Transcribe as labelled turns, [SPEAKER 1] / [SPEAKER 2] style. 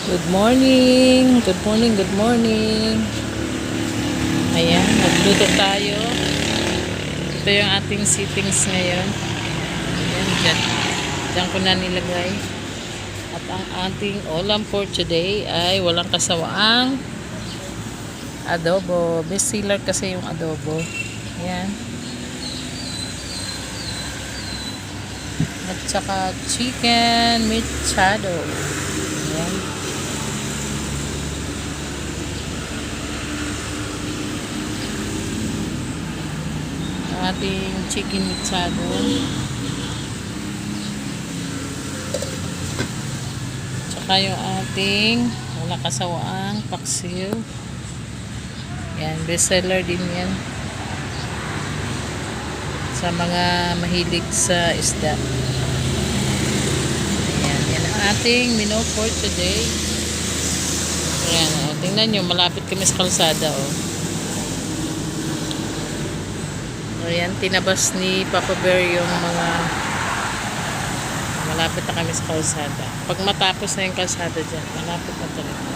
[SPEAKER 1] Good morning! Good morning, good morning! Ayan, nagluto tayo. Ito yung ating sittings ngayon. Ayan, dyan ko na nilagay. At ang ating ulam for today ay walang kasawaang adobo. Best seller kasi yung adobo. Ayan. At saka chicken mechado. Ayan. Ating chicken mechado, tsaka yung ating wala kasawaang paksiw. Yan, best seller din yan sa mga mahilig sa isda. Ayan, yan ang ating menu for today. Ayan, tingnan nyo, malapit kami sa kalsada. Ayan, tinabas ni Papa Bear yung mga malapit na kami sa kalsada. Pag matapos na yung kalsada dyan, malapit na talaga.